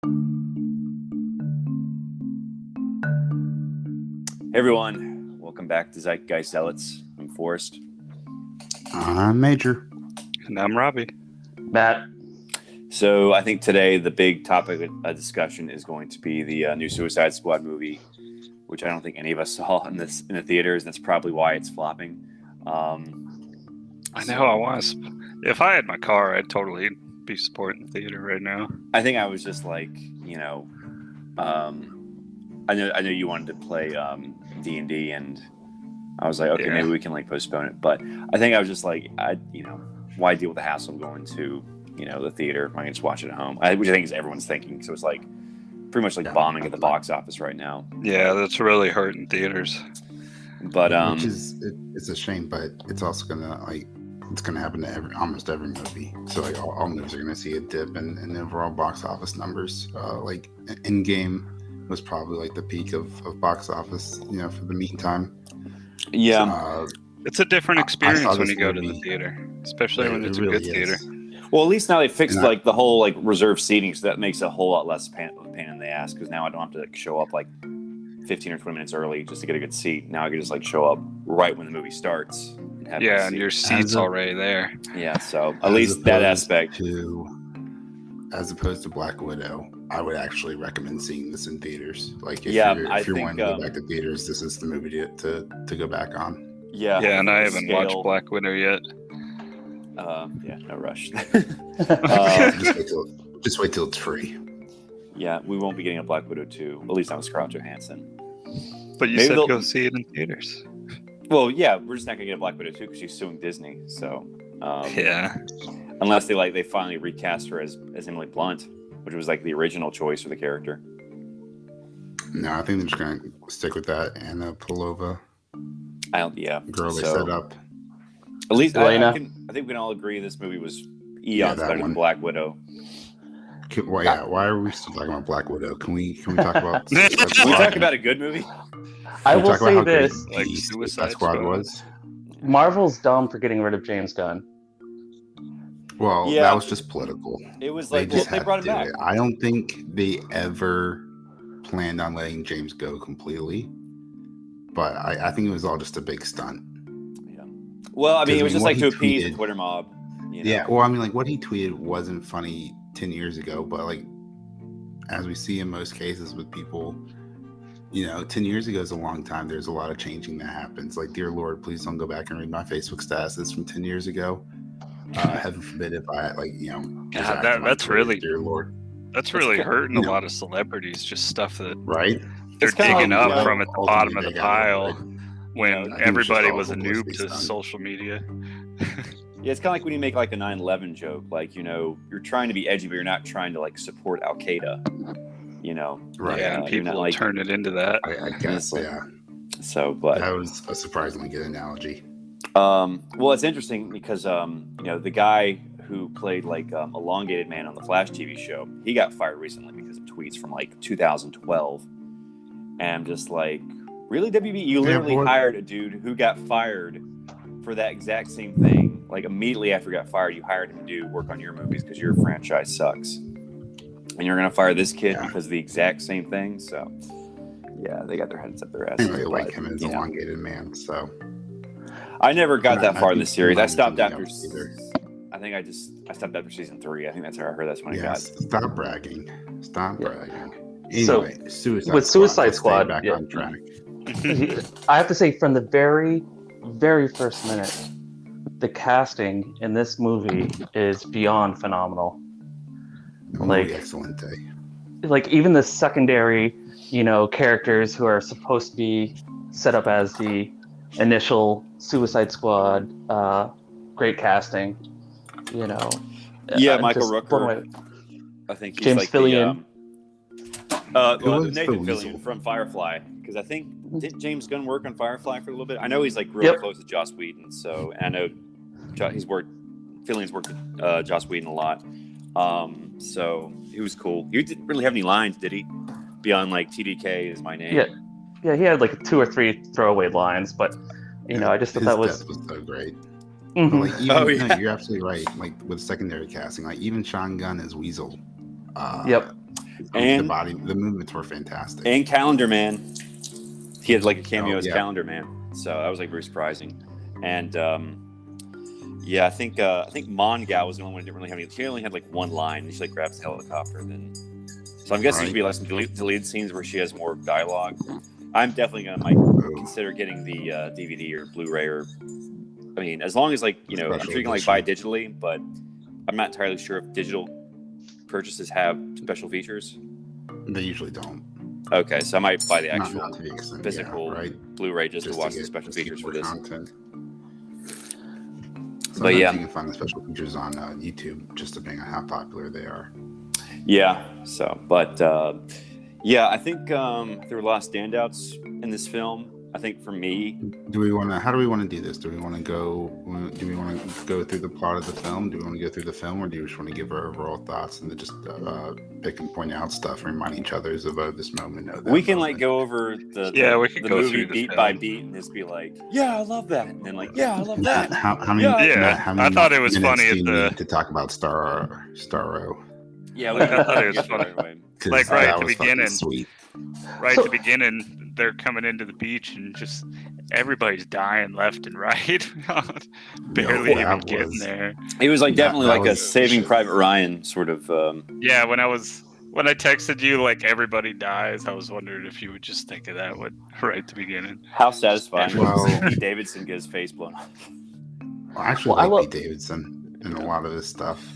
Hey everyone, welcome back to Zealots. I'm Forrest. I'm Major. And I'm Robbie. Matt. So I think today the big topic of discussion is going to be the new Suicide Squad movie, which I don't think any of us saw in the theaters. That's probably why it's flopping. I know. If I had my car, I'd totally be supporting the theater right now. I think I was just like, I know you wanted to play D&D, and I was like, okay, maybe we can like postpone it. But I think I was just like, why deal with the hassle of going to the theater? I can just watch it at home, which I think is everyone's thinking. So it's like pretty much like bombing at the box office right now. Yeah, that's really hurting theaters. But which is it's a shame, but it's also gonna happen to almost every movie. So like all movies are gonna see a dip in the overall box office numbers. Like Endgame was probably like the peak of box office, for the meantime. Yeah. It's a different experience when you go to the theater, especially when it's a good theater. Well, at least now they fixed like the whole like reserved seating, so that makes it a whole lot less pain in the ass, because now I don't have to like show up like 15 or 20 minutes early just to get a good seat. Now I can just like show up right when the movie starts. And your seat's already there. Yeah, so at least that aspect. As opposed to Black Widow, I would actually recommend seeing this in theaters. Like if you're wanting to go back to theaters, this is the movie to go back on. Yeah, and I haven't watched Black Widow yet. No rush. Just wait till it's free. Yeah, we won't be getting a Black Widow 2. At least not with Scarlett Johansson. But you said go see it in theaters. Well, yeah, we're just not gonna get a Black Widow 2 because she's suing Disney. So unless they finally recast her as Emily Blunt, which was like the original choice for the character. No, I think they're just gonna stick with that Anna Pavlova. Girl they set up. At least I think we can all agree this movie was eons better than Black Widow. Why are we still talking about Black Widow? Can we talk about? Can we talk about a good movie? I will say this: like Suicide Squad was. Marvel's dumb for getting rid of James Gunn. Well, that was just political. It was like they brought him back. I don't think they ever planned on letting James go completely, but I think it was all just a big stunt. Yeah. Well, I mean, it was just like to appease the Twitter mob. Yeah. Well, I mean, like what he tweeted wasn't funny 10 years ago, but like as we see in most cases with people, 10 years ago is a long time. There's a lot of changing that happens. Like, dear Lord, please don't go back and read my Facebook statuses from 10 years ago. Heaven forbid if I that's really, dear Lord, that's really hurting a lot of celebrities. Just stuff that they're it's digging up from at the bottom of the pile when everybody was a noob to social media. Yeah, it's kind of like when you make like a 9/11 joke, like, you're trying to be edgy, but you're not trying to like support Al Qaeda, Right. Yeah, and people turn it into that. I guess, yeah. So, but that was a surprisingly good analogy. Well, it's interesting because, the guy who played like Elongated Man on the Flash TV show, he got fired recently because of tweets from like 2012. And I'm just like, really, WB? You literally hired a dude who got fired for that exact same thing. Like immediately after he got fired, you hired him to do work on your movies because your franchise sucks. And you're going to fire this kid because of the exact same thing. So, yeah, they got their heads up their ass. I really like him as Elongated Man, so. I never got that far in the series. I stopped after. I think I stopped after season 3. I think that's where I heard that's when I got. Stop bragging. Anyway, with Suicide Squad, back on track. I have to say, from the very, very first minute, the casting in this movie is beyond phenomenal. Like excellent day. Like even the secondary, characters who are supposed to be set up as the initial Suicide Squad, great casting. Michael Rooker. I think he's James like Fillion. Nathan Fillion from Firefly, because I think did James Gunn work on Firefly for a little bit? I know he's like real close to Joss Whedon, so I know Fillion's worked with Joss Whedon a lot. So he was cool. He didn't really have any lines, did he? Beyond like TDK is my name. Yeah, he had like 2 or 3 throwaway lines, but I just thought that was so great. Mm-hmm. Like, even, you're absolutely right. Like with secondary casting, like even Sean Gunn as Weasel. And the movements were fantastic. And Calendar Man, he had like a cameo as Calendar Man, so that was like very surprising. And yeah, I think Mongal was the only one who didn't really have any. She only had like one line, and she like grabs the helicopter. And then, so I'm guessing there'll be like some deleted scenes where she has more dialogue. I'm definitely gonna consider getting the DVD or Blu-ray, or I mean, as long as like I'm sure you can like buy digitally, but I'm not entirely sure if digital purchases have special features. They usually don't. Okay, so I might buy the actual Not to the extent, physical Blu-ray just to watch the special features for this. Content. But yeah, you can find the special features on YouTube, just depending on how popular they are. Yeah. So, but yeah, I think there were a lot of standouts in this film. I think for me, how do we want to do this? Do we want to go through the plot of the film? Do we want to go through the film, or do you just want to give our overall thoughts and then just pick and point out stuff, remind each other of this moment? We can like go over the go movie beat by beat and just be like, yeah, I love that, and then like, yeah, I love that. How many? I thought it was funny to talk about Starro. Yeah, I thought it was funny. Like right at the beginning. Sweet. Right at the beginning, they're coming into the beach and just everybody's dying left and right. Barely even getting there. It was like definitely like a Saving Private Ryan sort of. Yeah, when I texted you like everybody dies, I was wondering if you would just think of that one right at the beginning. How satisfying Pete Davidson get his face blown off. Well, I like Pete Davidson in a lot of this stuff.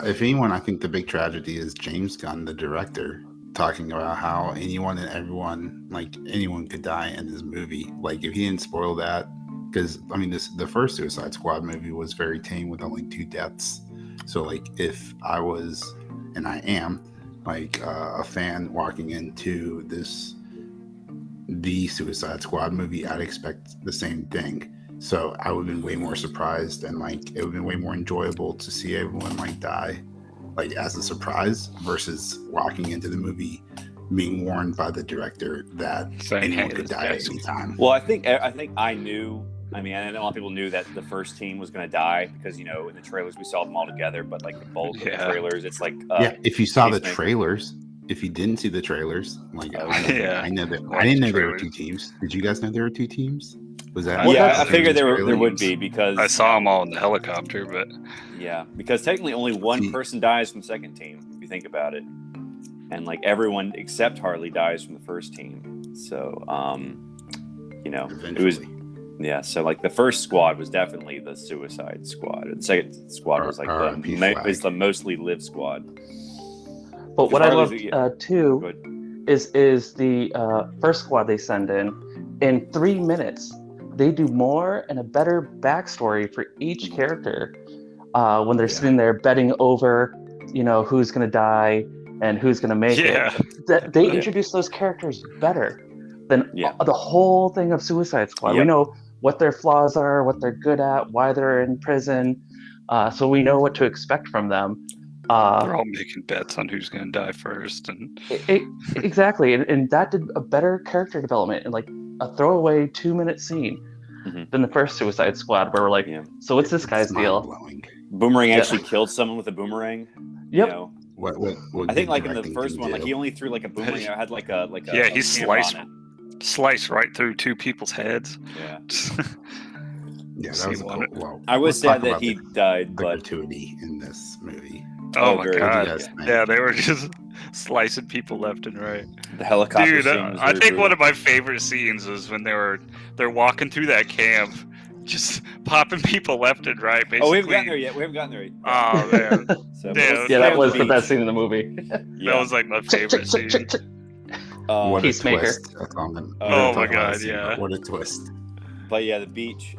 If anyone, I think the big tragedy is James Gunn, the director, talking about how anyone and everyone, like anyone could die in this movie. Like if he didn't spoil that, because I mean the first Suicide Squad movie was very tame with only 2 deaths. So like if I was, and I am, like a fan walking into the Suicide Squad movie, I'd expect the same thing. So I would have been way more surprised, and like it would have been way more enjoyable to see everyone like die like as a surprise versus walking into the movie being warned by the director that anyone could die at any time. Well, I think I knew. I mean, I know a lot of people knew that the first team was going to die because in the trailers we saw them all together. But like the bulk of the trailers, it's like if you saw the trailers. If you didn't see the trailers, like I know that I didn't know there were 2 teams. Did you guys know there were 2 teams? Was that? Yeah, I figured there would be because I saw them all in the helicopter, but yeah, because technically only one person dies from the second team if you think about it, and like everyone except Harley dies from the first team. So it was so like the first squad was definitely the Suicide Squad. The second squad was like the mostly live squad. But what I love too is the first squad they send in 3 minutes. They do more and a better backstory for each character when they're sitting there betting over, who's going to die and who's going to make it. They introduce those characters better than the whole thing of Suicide Squad. Yep. We know what their flaws are, what they're good at, why they're in prison, so we know what to expect from them. They're all making bets on who's going to die first, and exactly, and that did a better character development in like a throwaway 2-minute scene than the first Suicide Squad, where we're like, so what's this guy's deal? Boomerang actually killed someone with a boomerang. Yep. What I think like in the first one, like he only threw like a boomerang. It had like a he sliced right through 2 people's heads. Yeah. Yeah, that was cool. Well, I was sad that he died, but gratuity in this movie. Oh my god! Yeah, they were just slicing people left and right. The helicopter. Dude, I think one of my favorite scenes was when they're walking through that camp, just popping people left and right. Basically. Oh, we haven't gotten there yet. Oh man! That was the best scene in the movie. That was like my favorite scene. What a Peacemaker. twist! Oh my god! Yeah. What a twist! But yeah, the beach.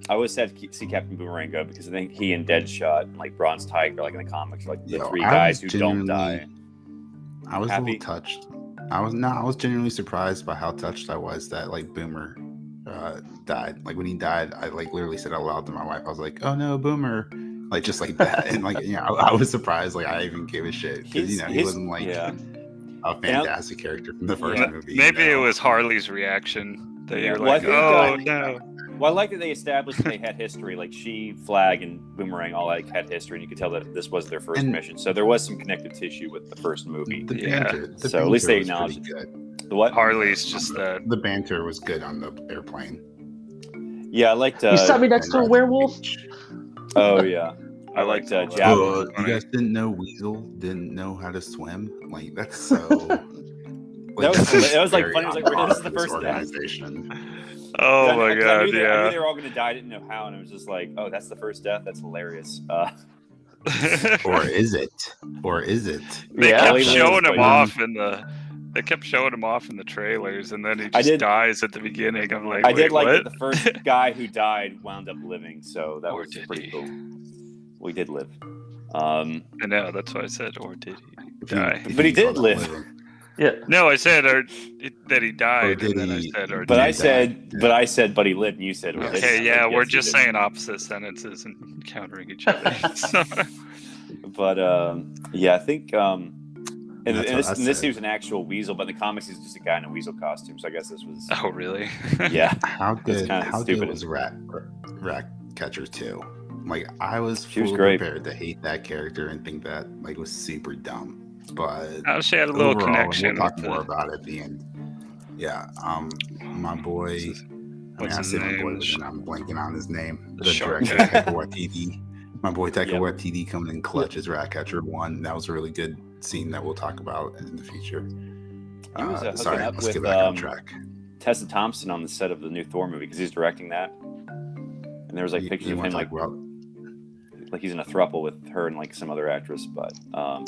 I always sad to see Captain Boomerang go because I think he and Deadshot, like Bronze Tiger, like in the comics, are like the 3 guys who don't die. I was a little touched. I was genuinely surprised by how touched I was that like Boomer died. Like when he died, I like literally said out loud to my wife, I was like, "Oh no, Boomer!" Like just like that, and like I was surprised. Like I even gave a shit because he wasn't like a fantastic character from the first movie. Maybe it was Harley's reaction. That you're like, oh no. Well, I like that they established that they had history. Like she, Flag, and Boomerang all had history, and you could tell that this was their first mission. So there was some connective tissue with the first movie. The banter, so at least they acknowledged good. The what? Harley's just the banter was good on the airplane. Yeah, I liked. You sat me next to a werewolf. Oh yeah, I liked Javelin. You guys didn't know Weasel didn't know how to swim? Like that's so. That was like funny. It was like this is the first organization. Oh my god! I knew they were all going to die. I didn't know how, and it was just like, oh, that's the first death. That's hilarious. Or is it? They kept showing him off in the. They kept showing him off in the trailers, and then he just dies at the beginning. I'm like, I did like what? that the first guy who died wound up living, so that was pretty cool. We did live. I know, that's why I said, or did he die? But he did live. Yeah. No, I said that he died, and then I said, or but I said, but he lived, and you said, well, okay, yeah, we're just saying opposite sentences and countering each other. But yeah, I think. And this he was an actual weasel, but in the comics he's just a guy in a weasel costume. So I guess this was. Oh really? Yeah. How good? How good was Ratcatcher 2? Like I was fully prepared to hate that character and think that like was super dumb, but she had a little connection. We'll talk more about it at the end. Yeah. My boy. What's his name? I'm blanking on his name. The director, Taika Waititi. My boy Taika Waititi coming in clutch as Ratcatcher 1. That was a really good scene that we'll talk about in the future. Sorry, let's get back on track. Tessa Thompson on the set of the new Thor movie because he's directing that, and there was like pictures of him like he's in a throuple with her and like some other actress. But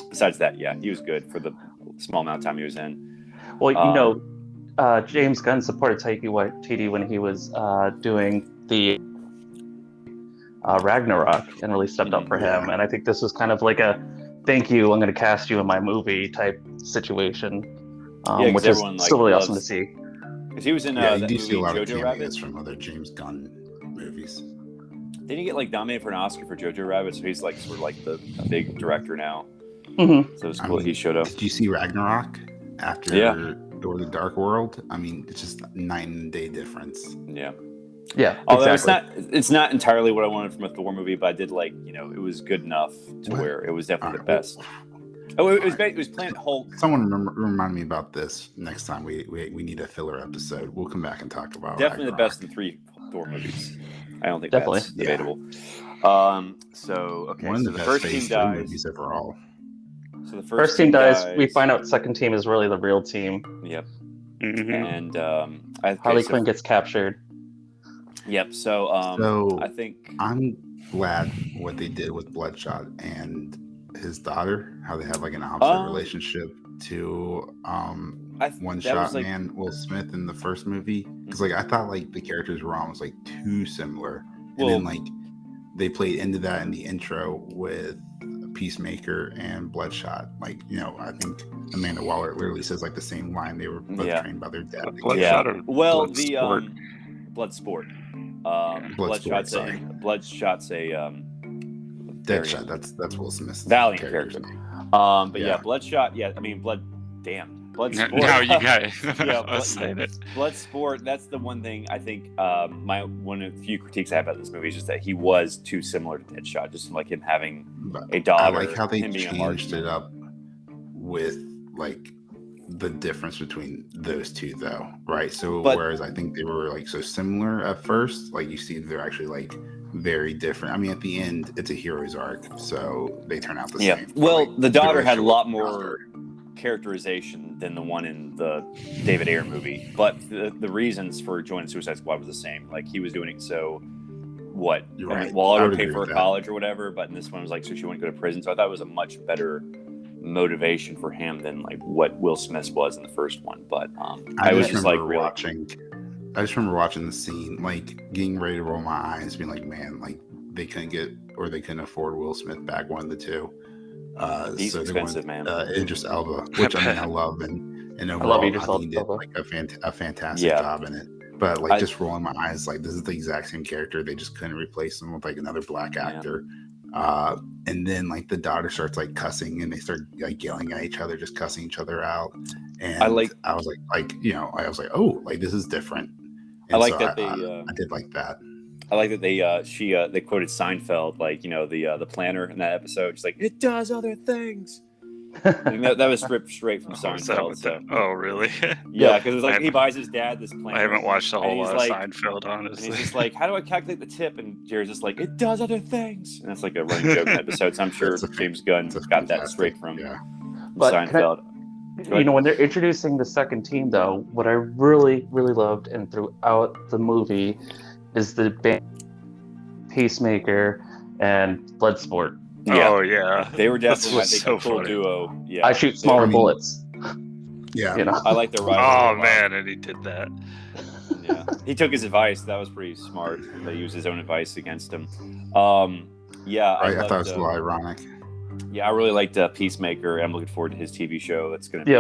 besides that, yeah, he was good for the small amount of time he was in. Well, James Gunn supported Taika Waititi when he was doing the Ragnarok and really stepped up for him. And I think this was kind of like a thank you, I'm going to cast you in my movie type situation, which is still really awesome to see. Because he was in you do see a lot of cameos from other James Gunn movies. Didn't he get like nominated for an Oscar for Jojo Rabbit? So he's like sort of like a big director now. Mm-hmm. So it's cool he showed up. Did you see Ragnarok after Thor: The Dark World? I mean, it's just night and day difference. Yeah. Yeah, although it's not entirely what I wanted from a Thor movie, but I did like, it was good enough to where it was definitely the best. It was Planet Hulk. Someone remind me about this next time we need a filler episode. We'll come back and talk about definitely Ragnarok. The best of the 3 Thor movies. I don't think definitely that's debatable. So the first team dies. Movies overall. So the first team dies. We find out second team is really the real team. Yep. Mm-hmm. And Harley Quinn gets captured. Yep. So I think I'm glad what they did with Bloodshot and his daughter, how they have like an opposite relationship to One Shot Man Will Smith in the first movie. Because like I thought like the characters were almost like too similar, and then like they played into that in the intro with Peacemaker and Bloodshot. Like I think Amanda Waller literally says like the same line. They were both trained by their dad. Bloodsport. Bloodshot's a Deadshot. That's Will Smith's valiant character. Bloodshot. Yeah, I mean Bloodsport. No, you guys. Bloodsport. That's the one thing I think. One of the few critiques I have about this movie is just that he was too similar to Deadshot. Just like him having a daughter. I like how they changed it up with like the difference between those two though, right? So whereas I think they were like so similar at first, like you see they're actually like very different. I mean, at the end it's a hero's arc, so they turn out the same. Well, the daughter had a lot more characterization than the one in the David Ayer movie, but the reasons for joining Suicide Squad was the same. Like he was doing it so I would pay for her college or whatever, but in this one was like so she wouldn't go to prison. So I thought it was a much better motivation for him than like what Will Smith was in the first one. But I was just like I just remember watching the scene, like getting ready to roll my eyes, being like, man, like they couldn't afford Will Smith back, one of the two. He's expensive, man. Idris Elba, which I mean I love, and overall I think he did like a fantastic job in it. But like just rolling my eyes, like this is the exact same character. They just couldn't replace him with like another black actor. And then like the daughter starts like cussing, and they start like yelling at each other, just cussing each other out. And I was like, oh, like this is different. And I like so that I did like that. I like that they quoted Seinfeld, like, you know, the planner in that episode. She's like, it does other things. And that was ripped straight from Seinfeld. So. Oh, really? Yeah, because it was like he buys his dad this planner. I haven't watched a whole lot of Seinfeld, honestly. And he's just like, how do I calculate the tip? And Jerry's just like, it does other things. And that's like a running joke in the episode. So I'm sure James Gunn got that straight from Seinfeld. You know, when they're introducing the second team, though, what I really, really loved and throughout the movie is the band Peacemaker and Bloodsport. Yeah. Oh, yeah. They were definitely, I think, so a cool funny. duo. Yeah. I shoot smaller bullets. Yeah. You know? I like their rivalry. Oh, man, and he did that. Yeah. He took his advice. That was pretty smart. They used his own advice against him. Yeah. I thought it was a little ironic. Yeah, I really liked Peacemaker. I'm looking forward to his TV show that's going to be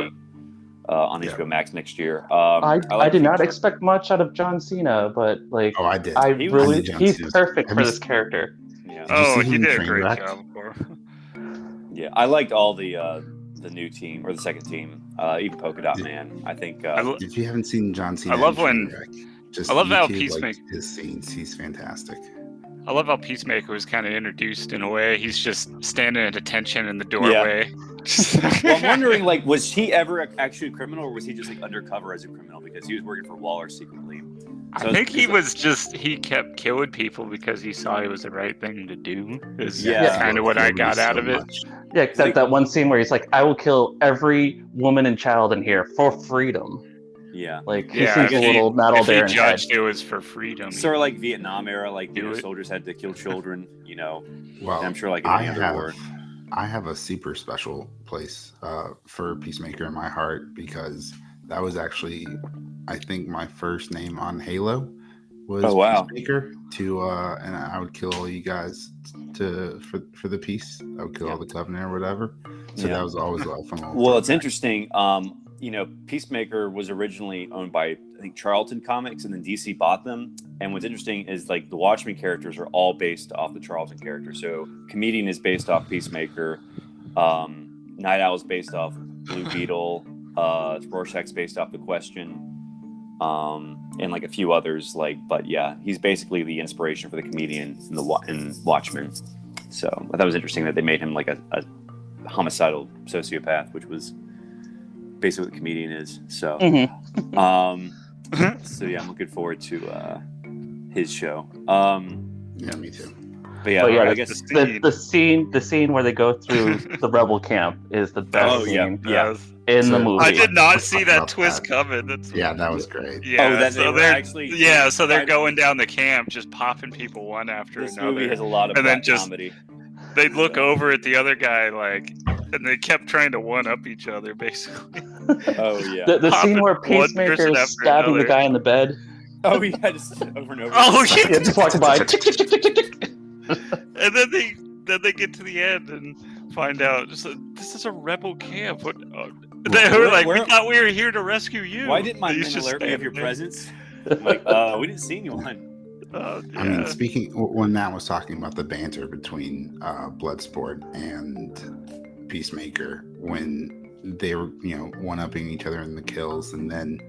on HBO Max next year. I did not expect much out of John Cena, but like, I did. He's perfect for this character. Yeah. Oh, he did a great job for Yeah, I liked all the new team or the second team, even Polka Dot Man. I think if you haven't seen John Cena, I love when just I love how YouTube, Peacemaker his scenes. He's fantastic. I love how Peacemaker was kind of introduced in a way. He's just standing at attention in the doorway. Yeah. Well, I'm wondering, like, was he ever actually a criminal, or was he just like undercover as a criminal because he was working for Waller secretly? So I think he kept killing people because he saw it was the right thing to do. Is kind of what I got out of it. Yeah, except that one scene where he's like, I will kill every woman and child in here for freedom. Yeah. Like, he seems a little not all there in head. If he judged it was for freedom. Sort of like Vietnam era, like, you know, soldiers had to kill children, you know. Well, I'm sure like in any other war. I have a super special place for Peacemaker in my heart because that was actually, I think, my first name on Halo was Peacemaker. And I would kill all you guys for the peace. I would kill all the Covenant or whatever. So that was always fun. Well, it's interesting. You know, Peacemaker was originally owned by, I think, Charlton Comics, and then DC bought them. And what's interesting is, like, the Watchmen characters are all based off the Charlton character. So Comedian is based off Peacemaker. Night Owl is based off Blue Beetle. Rorschach's based off The Question. And like a few others, but yeah, he's basically the inspiration for the Comedian in Watchmen. So I thought it was interesting that they made him like a homicidal sociopath, which was basically what the Comedian is. So, so yeah, I'm looking forward to his show. Yeah, me too. But yeah, I guess the scene where they go through the rebel camp is the best scene. In the movie. I did not see that twist coming. That was great. Yeah, so they're going down the camp, just popping people one after another. This movie has a lot of comedy. They'd look over at the other guy, like, and they kept trying to one-up each other, basically. Oh, yeah. The scene where Peacemaker is stabbing the guy in the bed. Oh, yeah, just over and over. Oh, yeah. Just walking by. And then they get to the end and find out, this is a rebel camp. They were like, we thought we were here to rescue you. Why didn't my men alert me of your presence? I'm like, we didn't see anyone. I mean, when Matt was talking about the banter between Bloodsport and Peacemaker, when they were, one-upping each other in the kills, and then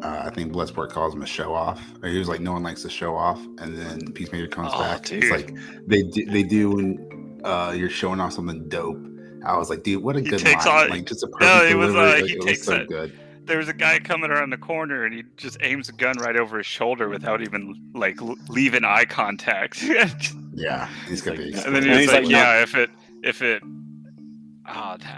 I think Bloodsport calls him a show-off. He was like, no one likes to show off, and then Peacemaker comes back. Dude. It's like they do when you're showing off something dope. I was like, dude, what a good line! Like, just a perfect delivery. It was so good. There was a guy coming around the corner, and he just aims a gun right over his shoulder without even like leaving eye contact. Yeah, he's gonna be. And then he's like, if it,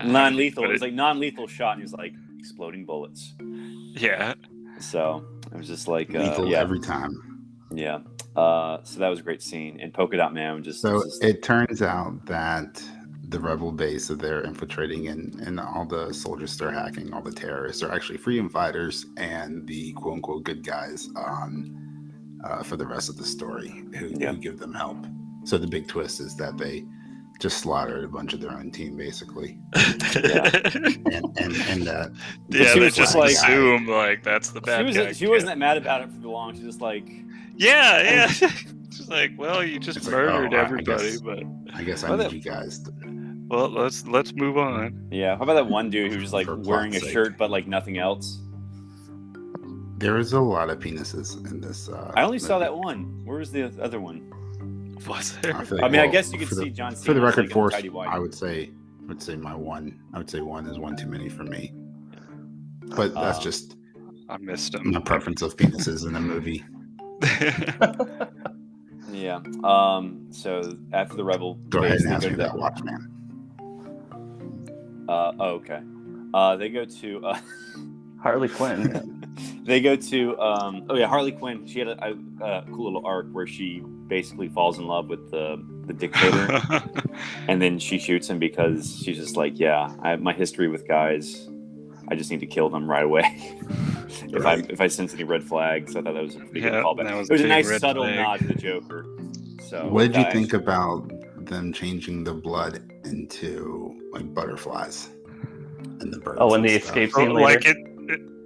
non-lethal. It was like non-lethal shot, and he was like exploding bullets. Yeah. So it was just like lethal every time. Yeah. So that was a great scene, and Polka Dot Man just. So it turns out that the rebel base that they're infiltrating and all the soldiers they're hacking, all the terrorists, are actually freedom fighters and the quote unquote good guys for the rest of the story who give them help. So the big twist is that they just slaughtered a bunch of their own team, basically. They just like assume like that's the bad guy. She wasn't that mad about it for long. She's just like, yeah. She's like, well, you just murdered everybody, but I guess I need you guys to... Well, let's move on. Yeah. How about that one dude who was like wearing a shirt but like nothing else? There is a lot of penises in this. I only saw that one. Where was the other one? Was there? I guess you could see John Cena. For the record, like Force, I would say my one. I would say one is one too many for me. But that's just I missed him. My preference of penises in a movie. Yeah. So after the Rebel, go ahead and ask me that Watchman. Okay. They go to Harley Quinn. They go to Harley Quinn. She had a cool little arc where she basically falls in love with the dictator, and then she shoots him because she's just like, yeah, I have my history with guys. I just need to kill them right away. If I sense any red flags. I thought that was a pretty good callback. It was a nice subtle nod to the Joker. So what did you think about them changing the blood into like butterflies and the birds? Oh, and the escape scene later. Like it.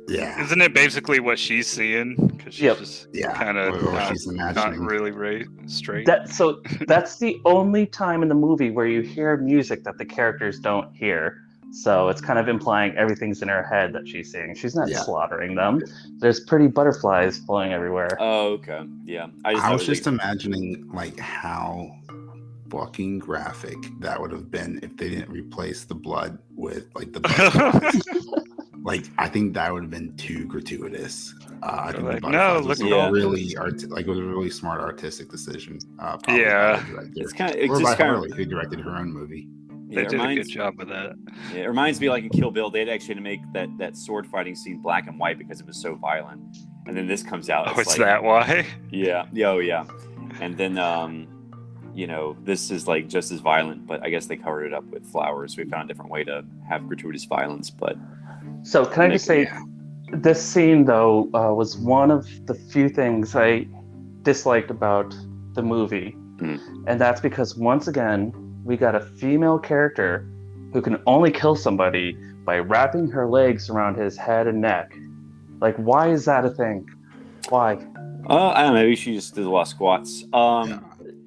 Yeah. Isn't it basically what she's seeing? Because she's just kind of not really straight. That's the only time in the movie where you hear music that the characters don't hear. So it's kind of implying everything's in her head that she's seeing. She's not slaughtering them. There's pretty butterflies flying everywhere. Oh, okay. Yeah. I was just imagining like how fucking graphic that would have been if they didn't replace the blood with like the butterflies. Like, I think that would have been too gratuitous. I think like, it was a really smart artistic decision. It's kind of Harley, who directed her own movie. They did a good job with that. Yeah, it reminds me, like in Kill Bill, they had actually to make that sword fighting scene black and white because it was so violent. And then this comes out. It's that why? Yeah. Oh, yeah. And then, this is like just as violent, but I guess they covered it up with flowers. We found a different way to have gratuitous violence, but. So can I just say, this scene, though, was one of the few things I disliked about the movie. And that's because, once again, we got a female character who can only kill somebody by wrapping her legs around his head and neck. Like, why is that a thing? Why? I don't know. Maybe she just did a lot of squats.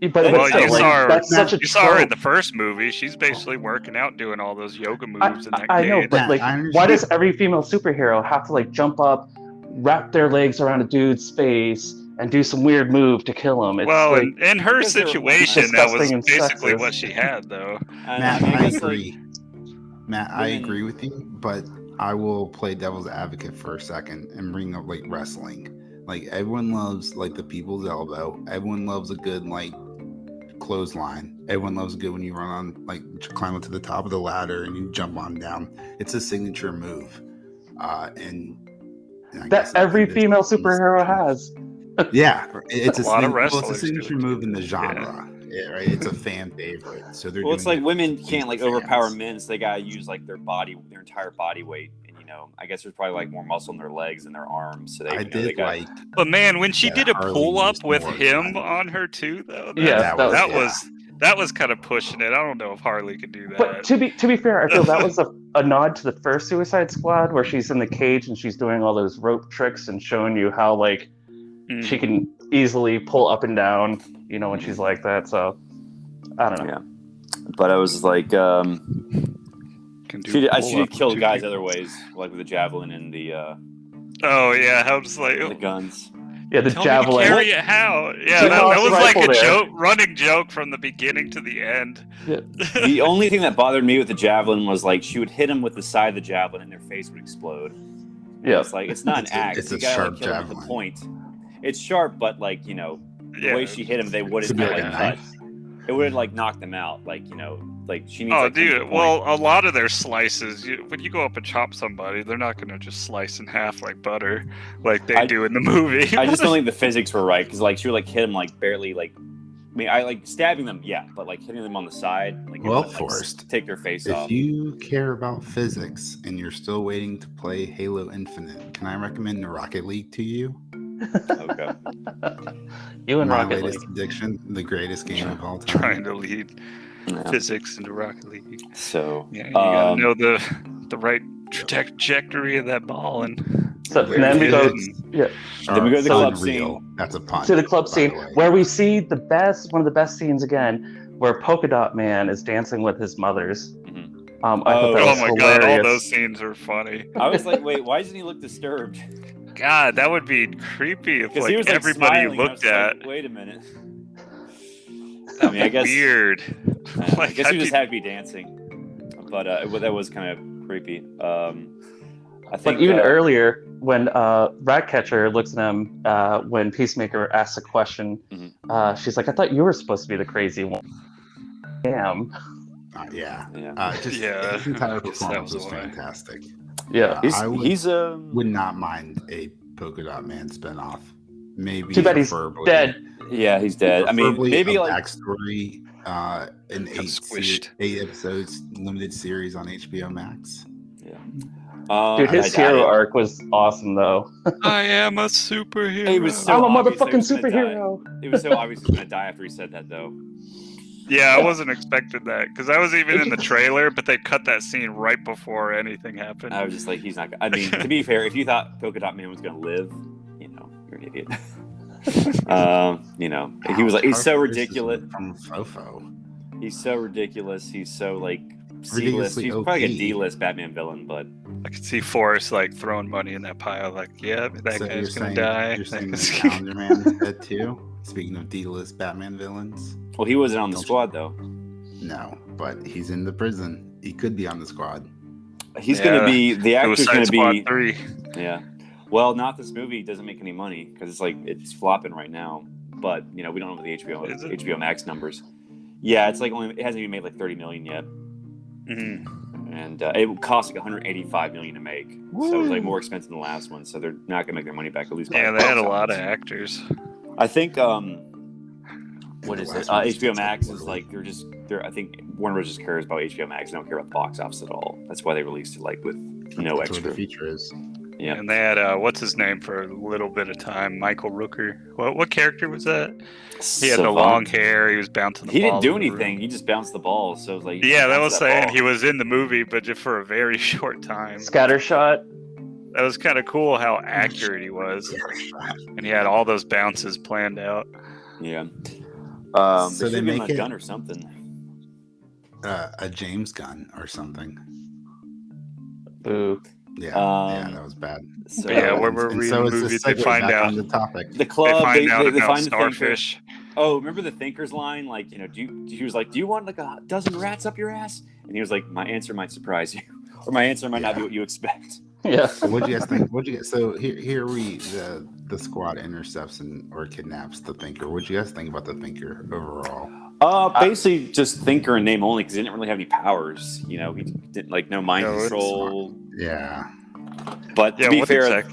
You saw her in the first movie. She's basically working out, doing all those yoga moves in that I know, but why does every female superhero have to jump up, wrap their legs around a dude's face, and do some weird move to kill him? It's in her situation, that was basically what she had, though. Matt, I agree. Matt, I agree with you, but I will play devil's advocate for a second and bring up wrestling. Like, everyone loves the people's elbow. Everyone loves a good clothesline. Everyone loves good when you run on climb up to the top of the ladder and you jump on down. It's a signature move, and that every female superhero has. Yeah, it's a lot of wrestlers. It's a signature move in the genre. Yeah, right. It's a fan favorite. So they're it's like women can't overpower men, so they gotta use their entire body weight. I guess there's probably more muscle in their legs and their arms. So But man, when she did a pull up with him on her too, though, that was kind of pushing it. I don't know if Harley could do that. But to be fair, I feel that was a nod to the first Suicide Squad, where she's in the cage and she's doing all those rope tricks and showing you how she can easily pull up and down, when she's like that. So I don't know. Yeah. But I was she did kill the guys other ways, with the javelin and the. The guns. Yeah, the javelin. Carry it how? Yeah, that was a running joke from the beginning to the end. Yeah. The only thing that bothered me with the javelin was she would hit them with the side of the javelin and their face would explode. Yeah, it's not an axe. It's a sharp javelin. With the point. It's sharp, but the way she hit him, they wouldn't cut. It would have knocked them out, she needs. Oh, dude! Well, a lot of their slices, when you go up and chop somebody, they're not gonna just slice in half like butter, like they do in the movie. I just don't think the physics were right because she would hit them barely I stabbing them, yeah, but hitting them on the side, Forrest, take their face off. If you care about physics and you're still waiting to play Halo Infinite, can I recommend Rocket League to you? Okay. You and My Rocket latest League. addiction, the greatest game of all time. Trying to lead physics into Rocket League. So you gotta know the right trajectory of that ball and. So then we go. Yeah. Then we go to the club scene. That's a pun. To the club scene where we see one of the best scenes again, where Polka Dot Man is dancing with his mothers. Mm-hmm. Oh my god! All those scenes are funny. I was like, wait, why doesn't he look disturbed? God, that would be creepy if he was, everybody you smiling, looked at. Like, wait a minute. I mean, I guess weird. I guess he just had to be dancing, but that was kind of creepy. I think. But even earlier, when Ratcatcher looks at him, when Peacemaker asks a question, she's like, "I thought you were supposed to be the crazy one." Damn. His entire performance was fantastic. Yeah, I would not mind a Polka Dot Man spinoff. Maybe too bad he's dead. Yeah, he's dead. I mean, maybe like backstory, an 8 episodes limited series on HBO Max. Yeah. Dude, his hero arc was awesome, though. I am a superhero. I'm a motherfucking superhero. It was so obvious he was gonna die after he said that, though. Yeah, I wasn't expecting that because I was even in the trailer, but they cut that scene right before anything happened. I was just like, he's not. I mean, to be fair, if you thought Polka Dot Man was gonna live, you're an idiot. He was like, he's so ridiculous. From Fofo. He's so ridiculous. He's so like C-list. He's probably like a D-list Batman villain, but I could see Forrest like throwing money in that pile. Like, yeah, that guy's gonna die. You're saying the Calendar Man is dead too? Speaking of D-list Batman villains. Well, he wasn't on the squad though. No, but he's in the prison. He could be on the squad. He's going to be the actor's going to be 3. Yeah. Well, not this movie doesn't make any money because it's flopping right now. But we don't know the HBO Max numbers. Yeah, it's like it hasn't even made like 30 million yet. Mm-hmm. And it cost like 185 million to make. Woo! So it was like more expensive than the last one. So they're not going to make their money back at least. Yeah, they had a lot of actors. I think what is it? HBO Max is like I think Warner Bros. Just cares about HBO Max. They don't care about the box office at all. That's why they released it like with no extra. That's what the feature is. Yeah, and they had what's his name for a little bit of time, Michael Rooker. What character was that? He had the long hair. He was bouncing the ball. He didn't do anything. He just bounced the ball. So it was like that was saying he was in the movie, but just for a very short time. Scattershot. That was kind of cool how accurate he was, and he had all those bounces planned out. Yeah. So they make a gun or something. A James Gunn or something. Boo. Yeah, that was bad. So, where were we in the movie? They find out on the topic. The club. They find Starfish. Oh, remember the Thinker's line? Like, he was like, "Do you want like a dozen rats up your ass?" And he was like, "My answer might surprise you, or my answer might not be what you expect." Yeah. So what'd you guys think? So here the squad intercepts or kidnaps the Thinker. What'd you guys think about the Thinker overall? Basically just Thinker in name only because he didn't really have any powers. He didn't like no mind control. Yeah. But to be fair,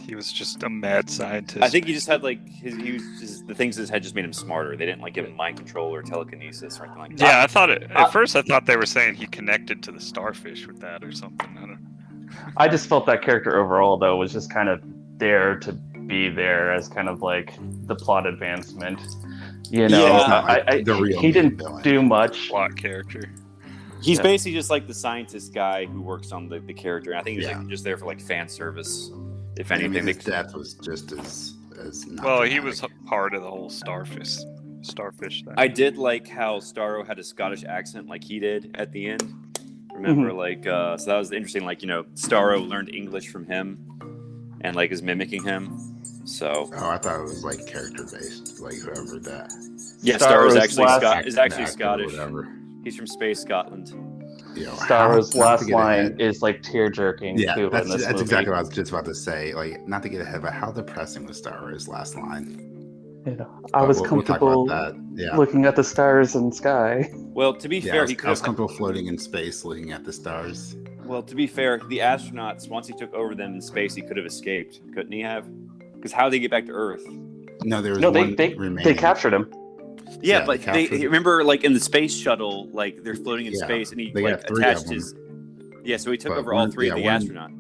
he was just a mad scientist. I think he just had like the things in his head just made him smarter. They didn't like give him mind control or telekinesis or anything like that. Yeah, I thought at first I thought they were saying he connected to the starfish with that or something. I don't know. I just felt that character overall though was just kind of there to be there as kind of like the plot advancement. He didn't do much. Plot character. He's basically just like the scientist guy who works on the character. And I think he's like just there for like fan service. If anything, his death was just as not well. dramatic. He was part of the whole starfish thing. I did like how Starro had a Scottish accent like he did at the end. Remember, so that was interesting. Like, Starro learned English from him and like is mimicking him. So. Oh, I thought it was like character based, like whoever that. Yeah, Starro is actually Scottish. He's from Space Scotland. Starro's last line is like tear jerking. Yeah, too, that's movie. exactly what I was just about to say. Like, not to get ahead, but how depressing was Starro's last line? I was comfortable looking at the stars and sky. Well, to be fair, I was comfortable floating in space looking at the stars. Well, to be fair, the astronauts, once he took over them in space, he could have escaped, couldn't he have? Because how did they get back to Earth? No, there was one remaining. They captured him. Yeah, but they remember, like in the space shuttle, like they're floating in space, and he like attached his. Yeah, so he took over all three of the astronauts.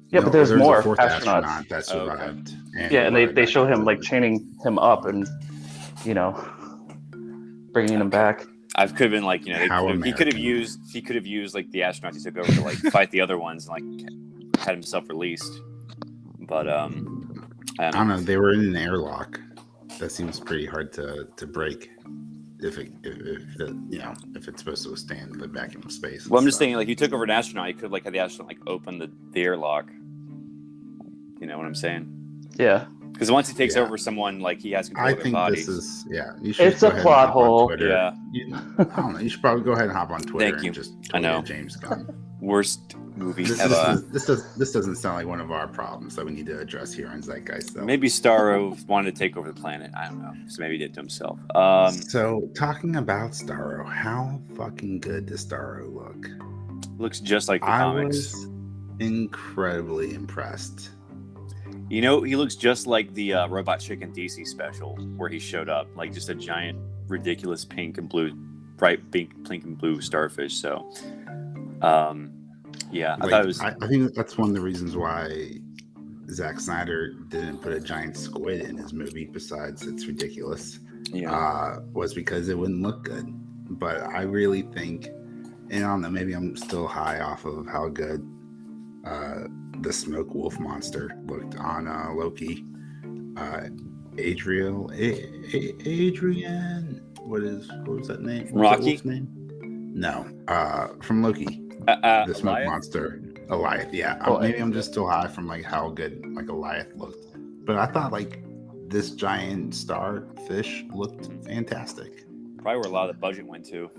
Yeah, but there's more a fourth astronauts astronaut that survived. Okay. And they show him like chaining him up and bringing him back. I could have been like, he could have used like the astronauts he took over to like fight the other ones and like had himself released. But I don't know. They were in an airlock. That seems pretty hard to break if it's supposed to withstand the vacuum of space. Well, I'm just saying, like, you took over an astronaut, you could have like had the astronaut like open the airlock. You know what I'm saysaying? Yeah. Because once he takes over someone, like he has control of their bodies. This is You should it's a plot hole. Yeah. I don't know. You should probably go ahead and hop on Twitter and just tweet James Gunn. Worst movie ever. This doesn't sound like one of our problems that we need to address here on Zeitgeist. Though. Maybe Starro wanted to take over the planet. I don't know. So maybe he did to himself. So talking about Starro, how fucking good does Starro look? Looks just like the comics. Was incredibly impressed. You know, he looks just like the Robot Chicken DC special where he showed up, like just a giant, ridiculous pink and blue, bright pink and blue starfish. So, yeah, I thought it was. I think that's one of the reasons why Zack Snyder didn't put a giant squid in his movie. Besides, it's ridiculous. Yeah, was because it wouldn't look good. But I really think, and I don't know, maybe I'm still high off of how good the smoke wolf monster looked on Loki. Adrian, what was that name? Rocky? That name? No, from Loki. The smoke monster, Goliath. Yeah, maybe I'm just still high from like how good like Goliath looked. But I thought like this giant starfish looked fantastic. Probably where a lot of the budget went to.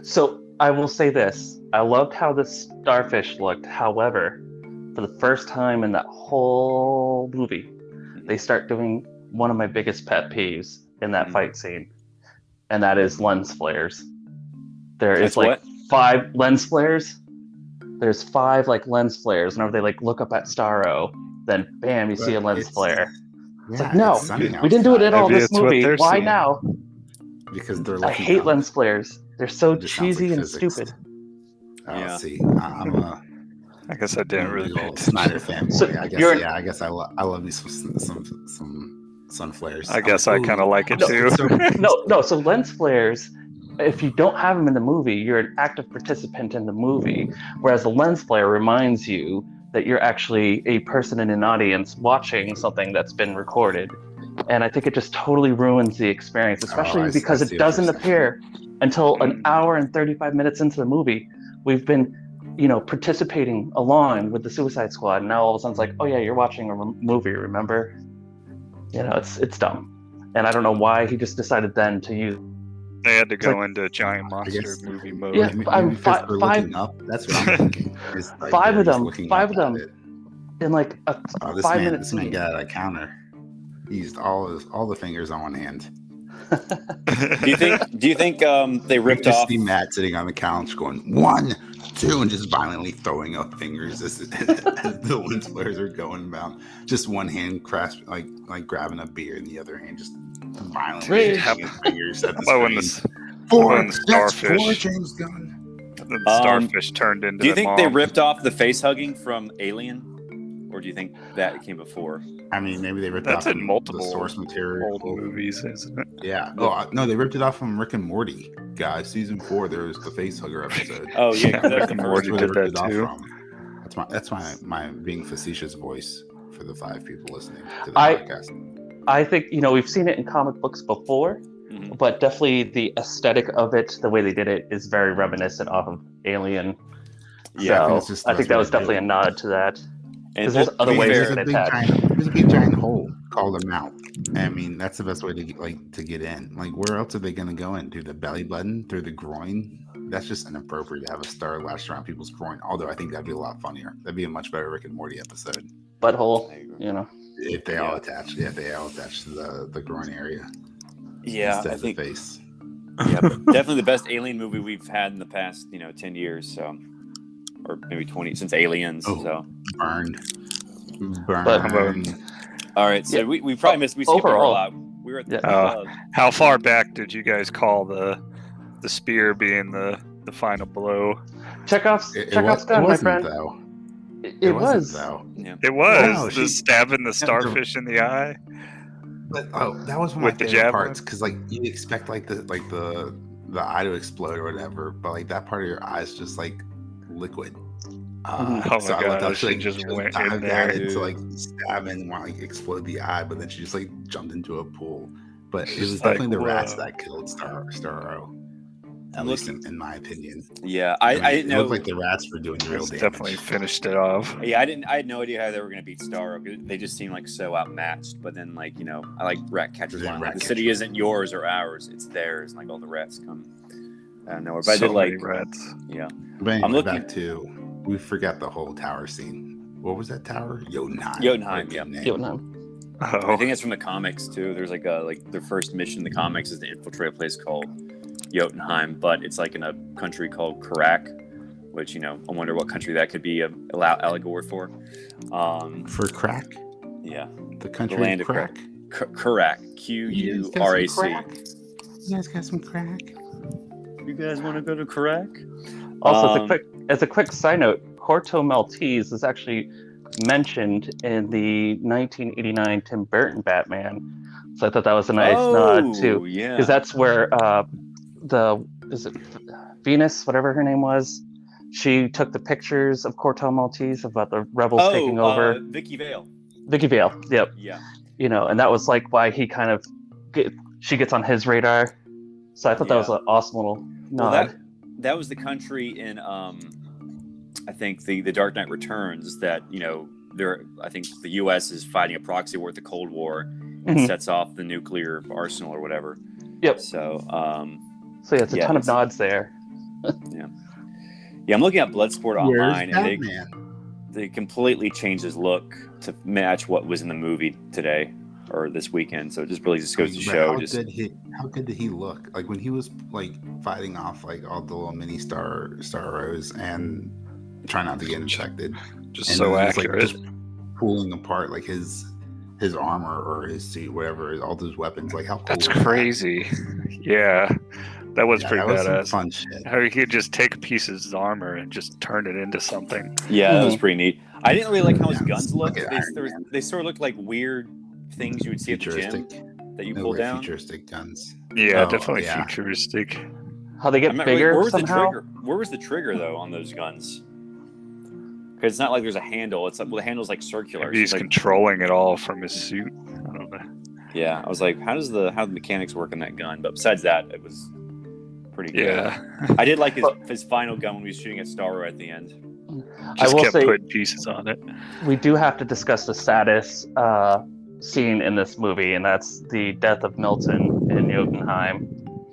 So I will say this: I loved how the starfish looked. However, for the first time in that whole movie, they start doing one of my biggest pet peeves in that fight scene, and that is lens flares. There's 5 lens flares. There's 5 like lens flares. Whenever they like look up at Starro, then bam, you see a lens flare. It's like, no, we didn't do it at all in this movie. Why seeing. Now? Because they're. I hate lens flares. They're so cheesy and stupid. See, I guess I didn't really pay attention. Snyder fanboy. So I guess I love me some sun flares. I guess I kind of like it too. So lens flares, if you don't have them in the movie, you're an active participant in the movie. Whereas a lens flare reminds you that you're actually a person in an audience watching something that's been recorded. And I think it just totally ruins the experience, especially because it doesn't appear until an hour and 35 minutes into the movie. We've been, participating along with the Suicide Squad. And now all of a sudden it's like, oh yeah, you're watching a movie, remember? It's dumb. And I don't know why he just decided then to use. They had to go into giant monster movie mode. Yeah, five up. That's what I'm thinking. Like 5 of them. 5 of them. In like a 5 minute scene. This man got out of the counter. He used all the fingers on one hand. Do you think they ripped off? See Matt sitting on the couch going 1, 2, and just violently throwing up fingers as the lens flares are going about. Just one hand like grabbing a beer, and the other hand just violently having fingers at the screen. When the starfish, 4 James Gunn. And then the starfish turned into. Do you think they ripped off the face hugging from Alien? Or do you think that came before? I mean, maybe they ripped off in multiple the source material. Old movies, isn't it? Yeah. No, they ripped it off from Rick and Morty. Guys, season 4, there was the face hugger episode. Oh yeah, Rick and Morty did that too. That's my being facetious voice for the 5 people listening to the podcast. I think we've seen it in comic books before, but definitely the aesthetic of it, the way they did it, is very reminiscent off of Alien. Yeah, so I think that was definitely a nod to that. Because there's other ways there's a big giant hole called a mouth. I mean, that's the best way to get in. Like, where else are they going to go in? Through the belly button? Through the groin? That's just inappropriate to have a star lashed around people's groin. Although I think that'd be a lot funnier. That'd be a much better Rick and Morty episode. Butthole, If they all attach to the groin area. Yeah, instead I of think the face. Yeah, definitely the best Alien movie we've had in the past 10 years. So. Or maybe 20 since Aliens. So burned. All right, so we probably missed. We skipped over a lot. We were at the how far back did you guys call the spear being the final blow? Chekhov's gun, my friend. Though. It was. Though. Yeah. It was stabbing the starfish in the eye. But that was one of my favorite parts because you expect the eye to explode or whatever, but that part of your eye is just liquid. Oh my god! She just went in there to stab and explode the eye, but then she just jumped into a pool. But it was definitely the rats that killed Starro. At least in my opinion. Yeah, I didn't know. It looked like the rats were doing real damage. Definitely finished it off. Yeah, I had no idea how they were going to beat Starro. They just seemed like so outmatched. But then, like, I like Ratcatcher's line. Like, the city isn't yours or ours; it's theirs. And like all the rats come out of nowhere. But I did like rats. Yeah. But anyway, I'm looking back to. We forgot the whole tower scene. What was that tower? Jotunheim. Yeah. Jotunheim. Oh. I think it's from the comics too. There's like their first mission in the comics is to infiltrate a place called Jotunheim, but it's like in a country called Karak, which I wonder what country that could be a allegory for. For crack. Yeah. The country the land of crack. Karak. Qurac. You guys got some crack? You guys want to go to Karak? Also, as a quick side note, Corto Maltese is actually mentioned in the 1989 Tim Burton Batman, so I thought that was a nice nod too. Yeah, because that's where Venus, whatever her name was, she took the pictures of Corto Maltese about the rebels taking over. Vicky Vale. Yep. Yeah. And that was like why he kind of she gets on his radar. So I thought that was an awesome little nod. Well, that was the country in I think the Dark Knight Returns that I think the U.S. is fighting a proxy war with the Cold War and sets off the nuclear arsenal or whatever. Yep. So it's a ton of nods there. Yeah, I'm looking at Bloodsport online, and they completely changed his look to match what was in the movie today or this weekend. So it just really goes to show how good did he look? Like when he was like fighting off like all the little mini Starros and trying not to get infected. Just so accurate. Like, just pulling apart like his armor or his suit, whatever, all those weapons. Like how cool that's crazy. Yeah, that was pretty badass. Some fun shit. How he could just take pieces of his armor and just turn it into something. Yeah, that was pretty neat. I didn't really like how his guns looked. They sort of looked like weird things you would see at the gym that you pull down. Futuristic guns. Yeah, definitely futuristic. How they get bigger where was somehow? Where was the trigger though on those guns? Because it's not like there's a handle. It's like, the handle's like circular. Maybe he's controlling it all from his suit. I don't know. Yeah, I was like, how the mechanics work in that gun? But besides that, it was pretty good. Yeah. I did like his final gun when he was shooting at Starro at the end. Just kept putting pieces on it. We do have to discuss the saddest scene in this movie, and that's the death of Milton in Jotunheim.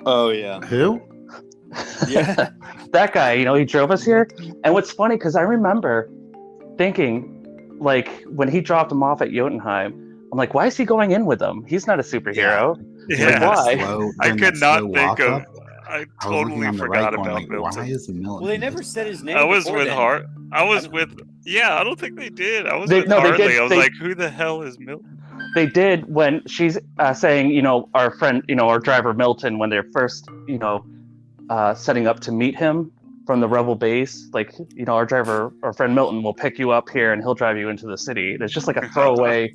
Oh yeah. Who? Yeah. That guy, he drove us here. And what's funny, because I remember thinking, like, when he dropped him off at Jotunheim, I'm like, why is he going in with them? He's not a superhero. Yeah. Like, why? I could not think of. I totally forgot about Milton. Why is Milton? Well, they never said his name. I was with Hart. I don't think they did. I was with Harley. I was like, who the hell is Milton? They did when she's saying, our friend, our driver Milton, when they're first, setting up to meet him from the rebel base, like, our friend Milton will pick you up here and he'll drive you into the city. It's just like a throwaway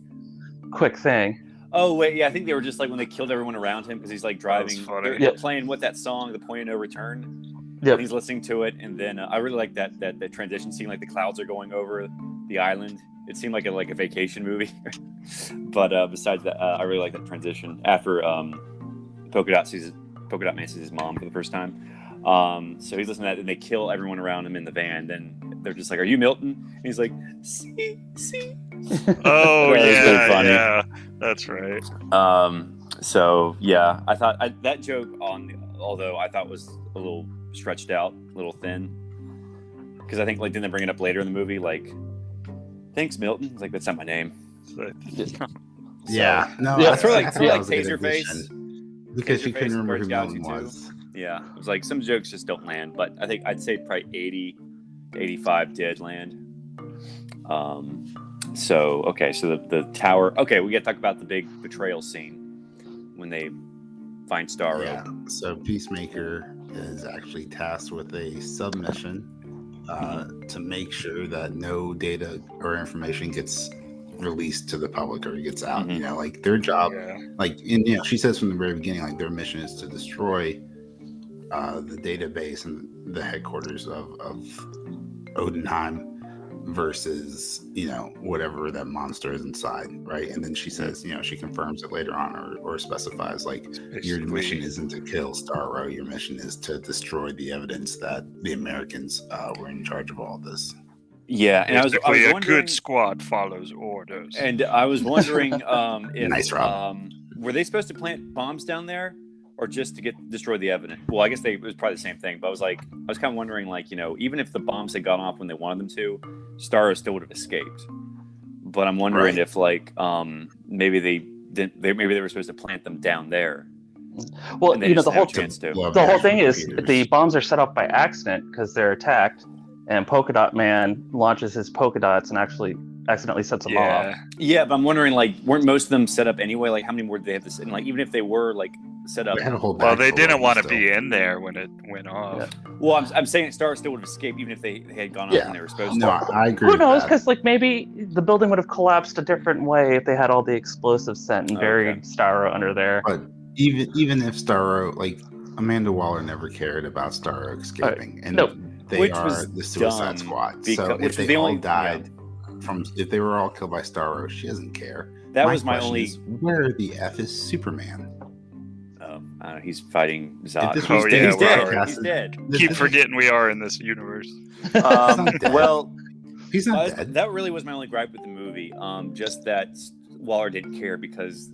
quick thing. Oh wait, yeah, I think they were just like when they killed everyone around him because he's like driving. They're playing that song, The Point of No Return. Yeah, he's listening to it, and then I really like that transition scene, like the clouds are going over the island. It seemed like a vacation movie. But besides that, I really like that transition after Polka Dot Man sees his mom for the first time. So he's listening to that, and they kill everyone around him in the van. Then they're just like, "Are you Milton?" And he's like, "See." Oh yeah, funny. Yeah, that's right. So yeah, I thought that joke although I thought was a little stretched out, a little thin, because I think like didn't they bring it up later in the movie, like, "Thanks, Milton." It's like, that's not my name. Yeah, no, yeah, throw like Taserface because she couldn't remember who Milton was. Yeah, it was like some jokes just don't land, but I think I'd say probably 80 to 85 did land. So the tower. Okay, we got to talk about the big betrayal scene when they find Starro. Yeah. So Peacemaker is actually tasked with a submission to make sure that no data or information gets released to the public or gets out. Mm-hmm. Like their job, she says from the very beginning, like their mission is to destroy the database and the headquarters of Jotunheim. versus, whatever that monster is inside, right? And then she says, she confirms it later on or specifies, like, your mission isn't to kill Starro, your mission is to destroy the evidence that the Americans were in charge of all this. Yeah, and I was a wondering, good squad follows orders. And I was wondering if nice, Rob. Were they supposed to plant bombs down there, or just to destroy the evidence? Well, I guess it was probably the same thing. But I was kind of wondering, like, even if the bombs had gone off when they wanted them to, Starro still would have escaped. But I'm wondering if, like, maybe they didn't. Maybe they were supposed to plant them down there. Well, the whole thing is the bombs are set off by accident because they're attacked. And Polka Dot Man launches his polka dots and actually accidentally sets them off. Yeah, but I'm wondering, like, weren't most of them set up anyway? Like, how many more did they have to set? And, like, even if they were, like, set up. Well, they didn't want to be in there when it went off. Yeah. Well, I'm saying Starro still would have escaped even if they had gone off and they were supposed to. No, I agree. Who knows? Because, like, maybe the building would have collapsed a different way if they had all the explosives sent and buried Starro under there. But even if Starro, like, Amanda Waller never cared about Starro escaping. And they are the Suicide Squad. So if they all died if they were all killed by Starro, she doesn't care. That was my only. Where the F is Superman? He's fighting Zod. He's dead. He's dead. Keep forgetting we are in this universe. Well, he's not dead. That really was my only gripe with the movie. Just that Waller didn't care because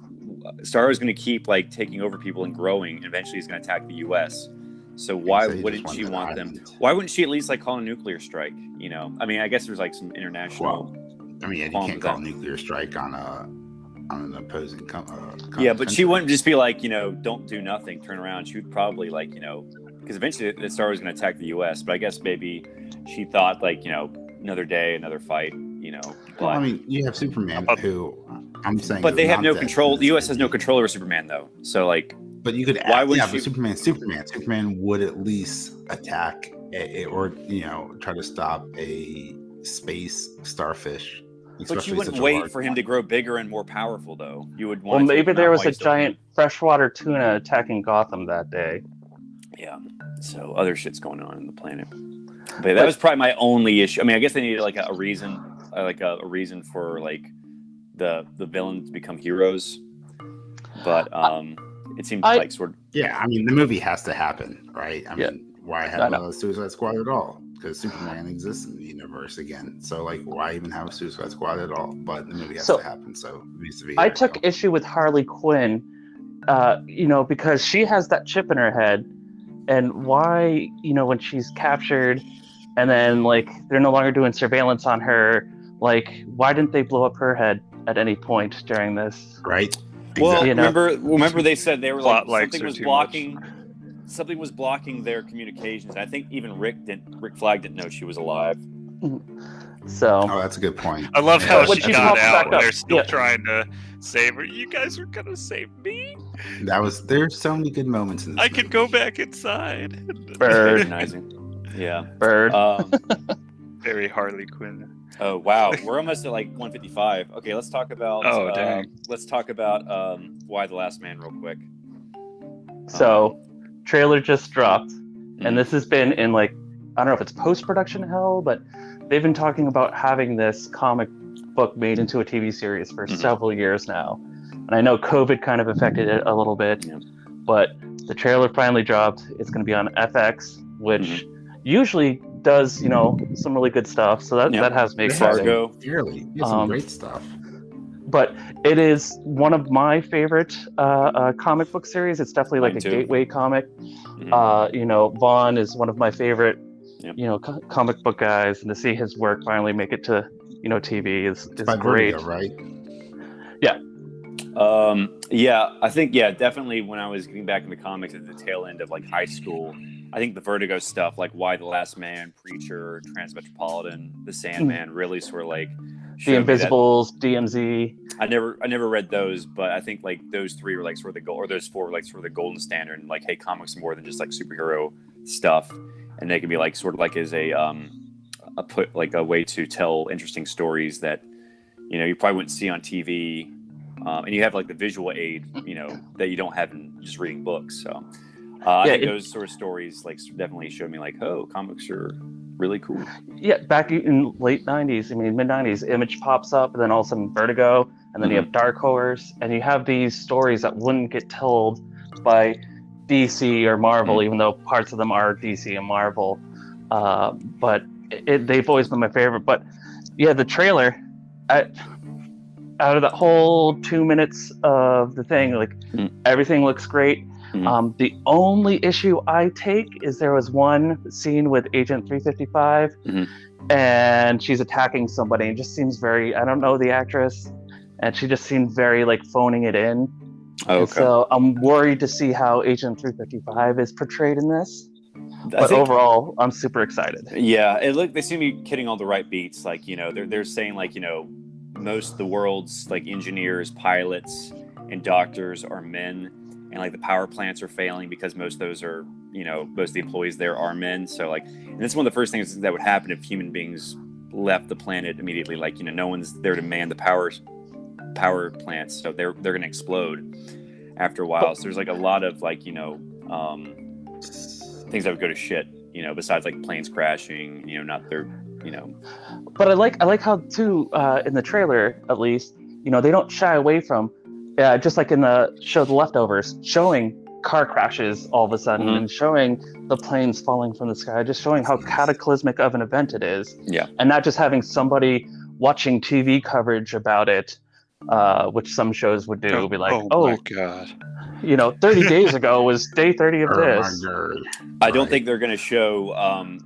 Starro is going to keep, like, taking over people and growing. And eventually, he's going to attack the U.S. So why wouldn't she want them? Why wouldn't she at least, like, call a nuclear strike? I mean, I guess there's, like, some international. Well, I mean, you can't call a nuclear strike on an opposing yeah, but she wouldn't just be like, don't do nothing, turn around. She would probably, like, because eventually the Starro was going to attack the U.S. But I guess maybe she thought, like, another day, another fight. But, well, I mean, you have Superman, who I'm saying, but they have no control. The U.S. has no control over Superman, though. So, like. But you could. Why would but Superman would at least attack or try to stop a space starfish. But you wouldn't wait for him to grow bigger and more powerful, though. You would want. Well, maybe there was a giant freshwater tuna attacking Gotham that day. Yeah. So other shit's going on in the planet. But that was probably my only issue. I mean, I guess they needed, like, a reason, for, like, the villains to become heroes. But it seems like sort of. Yeah, I mean, the movie has to happen, right? I mean, why have a Suicide Squad at all? Because Superman exists in the universe again. So, like, why even have a Suicide Squad at all? But the movie has to happen, so it needs to be. I took issue with Harley Quinn, because she has that chip in her head, and why, when she's captured, and then, like, they're no longer doing surveillance on her, like, why didn't they blow up her head at any point during this? Right. Well, remember they said they were like something was blocking their communications. I think even Rick Flag didn't know she was alive. So that's a good point. I love how she got out. They're still trying to save her. You guys are gonna save me. There's so many good moments in this. I can go back inside. Bird. Yeah. Bird. Very Harley Quinn. Oh wow, we're almost at, like, 155. Okay, let's talk about. Why the Last Man real quick. So, trailer just dropped, and this has been in, like, I don't know if it's post-production hell, but they've been talking about having this comic book made into a TV series for several years now. And I know COVID kind of affected it a little bit, but the trailer finally dropped. It's going to be on FX, which usually does, some really good stuff. So that has me excited. Clearly, some great stuff. But it is one of my favorite comic book series. It's definitely like a gateway comic. Vaughn is one of my favorite, comic book guys, and to see his work finally make it to, TV is great. Vertigo, right? Yeah. I think, definitely when I was getting back into comics at the tail end of, like, high school, I think the Vertigo stuff, like Why the Last Man, Preacher, Transmetropolitan, The Sandman, really sort of, like, The Invisibles, DMZ. I never read those, but I think, like, those three were, like, sort of the goal, or those four were, like, sort of the golden standard. And, like, hey, comics are more than just, like, superhero stuff, and they can be, like, sort of like as a way to tell interesting stories that you probably wouldn't see on TV, and you have, like, the visual aid that you don't have in just reading books. So I think those sort of stories, like, definitely showed me, like, oh, comics are really cool. Yeah, back in late 90s, mid 90s, Image pops up, and then all of a sudden Vertigo, and then you have Dark Horse, and you have these stories that wouldn't get told by DC or Marvel, even though parts of them are DC and Marvel. But they've always been my favorite. But yeah, the trailer, out of that whole 2 minutes of the thing, like everything looks great. The only issue I take is there was one scene with Agent 355 and she's attacking somebody and just seems very, I don't know the actress, and she just seemed very like phoning it in. Oh, okay. So I'm worried to see how Agent 355 is portrayed in this. But overall, I'm super excited. Yeah, they seem to be hitting all the right beats. Like, you know, they're saying like, you know, most of the world's like engineers, pilots, and doctors are men, and like the power plants are failing because most of those are, you know, most of the employees there are men. So like, and this is one of the first things that would happen if human beings left the planet immediately. Like, you know, no one's there to man the power plants, so they're going to explode after a while. So there's like a lot of like, you know, things that would go to shit, you know, besides like planes crashing, you know, not their, you know. But I like how too in the trailer, at least, you know, they don't shy away from just like in the show The Leftovers, showing car crashes all of a sudden and showing the planes falling from the sky, just showing how cataclysmic of an event it is. Yeah. And not just having somebody watching TV coverage about it, which some shows would do, be like, oh my God. You know, 30 days ago was day 30 of this. I don't think they're going to show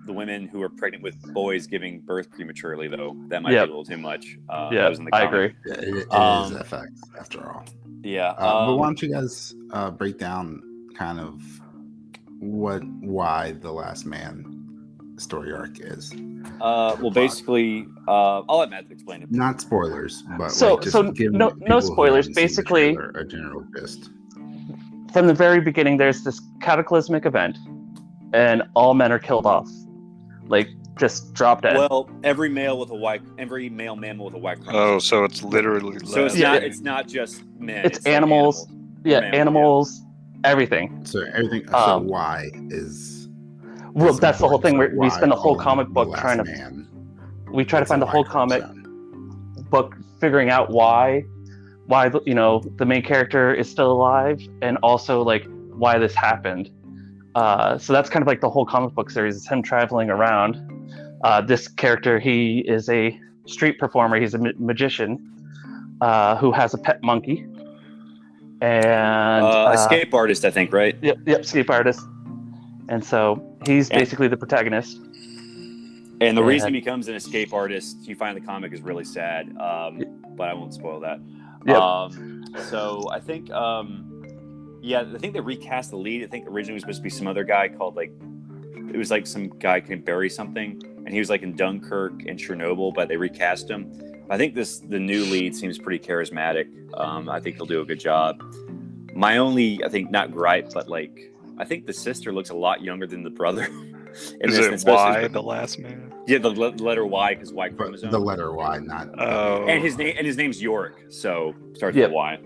the women who are pregnant with boys giving birth prematurely, though. That might be a little too much. Yeah, I agree. It is FX, after all. Yeah. But why don't you guys break down kind of why the Last Man story arc is? Well, basically, I'll let Matt explain it. Not spoilers, but no spoilers. Basically, a general gist. From the very beginning, there's this cataclysmic event, and all men are killed off, like just drop dead. Well, every male mammal with a white chromosome. Oh, so it's literally. So it's not just men. It's animals. Animals, everything. So everything. So why is? Well, that's the whole thing. We spend the whole comic book trying to. We try to find the whole comic book figuring out why you know the main character is still alive, and also like why this happened. So that's kind of like the whole comic book series. It's him traveling around. This character, he is a street performer. He's a magician who has a pet monkey, and escape artist, I think, right? Yep, escape artist. And so he's basically the protagonist. And the reason he becomes an escape artist, you find the comic, is really sad. But I won't spoil that. Yep. So I think, I think they recast the lead. I think originally it was supposed to be some other guy called it was like some guy can bury something, and he was like in Dunkirk and Chernobyl, but they recast him. I think the new lead seems pretty charismatic. I think he'll do a good job. My only, I think, not gripe, but like, I think the sister looks a lot younger than the brother. Is it Y, the Last Man? Yeah, the letter Y, because Y chromosome. The letter Y, not. Oh. And his name's Yorick, so starts with Y.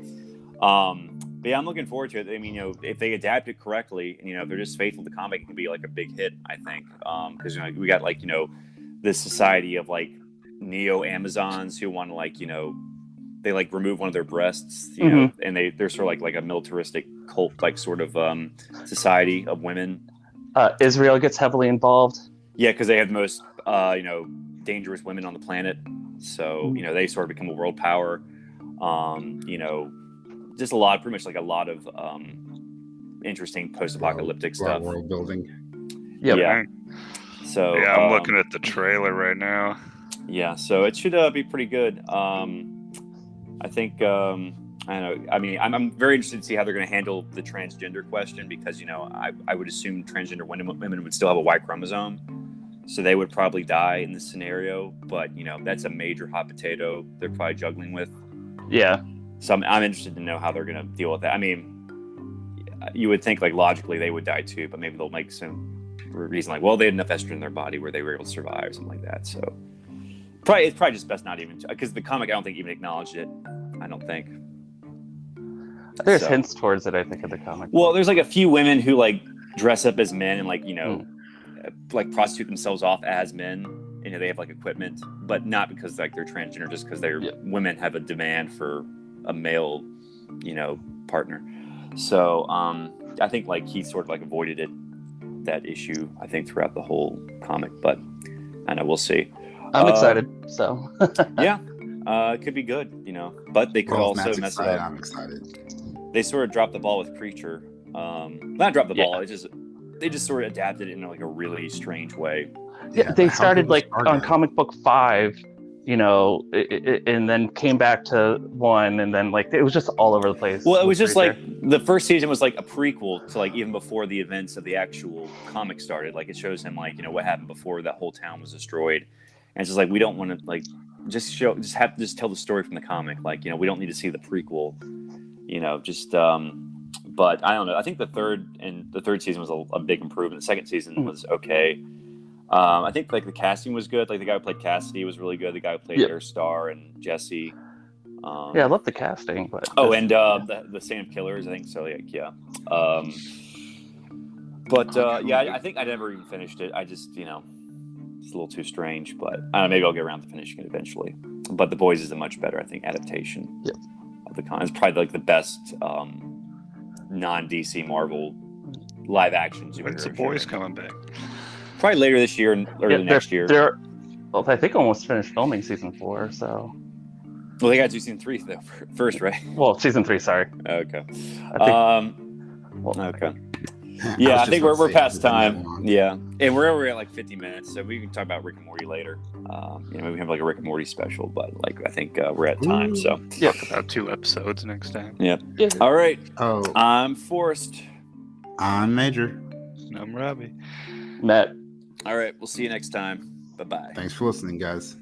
But yeah, I'm looking forward to it. I mean, you know, if they adapt it correctly, and you know, if they're just faithful to the comic, it can be like a big hit, I think. Because you know, we got like, you know, this society of like neo Amazons who want to like, you know, they like remove one of their breasts, you know, and they're sort of like a militaristic cult like sort of society of women. Israel gets heavily involved. Yeah, because they have the most you know, dangerous women on the planet. So you know, they sort of become a world power. You know, just pretty much like a lot of interesting post-apocalyptic stuff. World building. Yep. Yeah. So yeah, I'm looking at the trailer right now. Yeah, so it should be pretty good. I think I don't know. I mean, I'm very interested to see how they're going to handle the transgender question, because you know, I would assume transgender women would still have a Y chromosome, so they would probably die in this scenario. But you know, that's a major hot potato they're probably juggling with. Yeah. So I'm interested to know how they're going to deal with that. I mean, you would think like logically they would die too, but maybe they'll make some reason like, well, they had enough estrogen in their body where they were able to survive, something like that. So it's probably just best not even, because the comic I don't think even acknowledged it. I don't think. There's hints towards it, I think, in the comic. Well, there's like a few women who like dress up as men and like, you know, like prostitute themselves off as men. You know, they have like equipment, but not because like they're transgender, just because they're women have a demand for a male, you know, partner. So I think like he sort of like avoided that issue, I think, throughout the whole comic, but I know we'll see. I'm excited. So yeah, it could be good, you know, but they could also mess it up. I'm excited. They sort of dropped the ball with Preacher. Not dropped the ball. They just sort of adapted it in like a really strange way. Yeah, they started like on comic book 5, you know, and then came back to 1, and then like it was just all over the place. Well, it was just like the first season was like a prequel to like even before the events of the actual comic started. Like it shows him like, you know, what happened before that whole town was destroyed, and it's just like we don't want to like just tell the story from the comic. Like, you know, we don't need to see the prequel, you know, just but I don't know. I think the third season was a big improvement. The second season was okay. I think like the casting was good. Like the guy who played Cassidy was really good. The guy who played Air Star and Jesse. I love the casting. But and the Stand Up Killers, I think so. Like, yeah. I think I never even finished it. I just, you know, it's a little too strange. But I don't know, maybe I'll get around to finishing it eventually. But The Boys is a much better, I think, adaptation of the con. It's probably like the best non-DC Marvel live action superhero. When's The Boys coming back? Probably later this year and early next year. Well, I think almost finished filming season 4, so. Well, they got to do season 3 though, first, right? Well, season 3, sorry. Okay. Okay. Yeah, I think we're past time. Yeah, and we're over at like 50 minutes, so we can talk about Rick and Morty later. You know, we have like a Rick and Morty special, but like I think we're at time. So talk about 2 episodes next time. Yeah. All right. Oh, I'm Forrest. I'm Major. I'm Robbie. Matt. All right, we'll see you next time. Bye-bye. Thanks for listening, guys.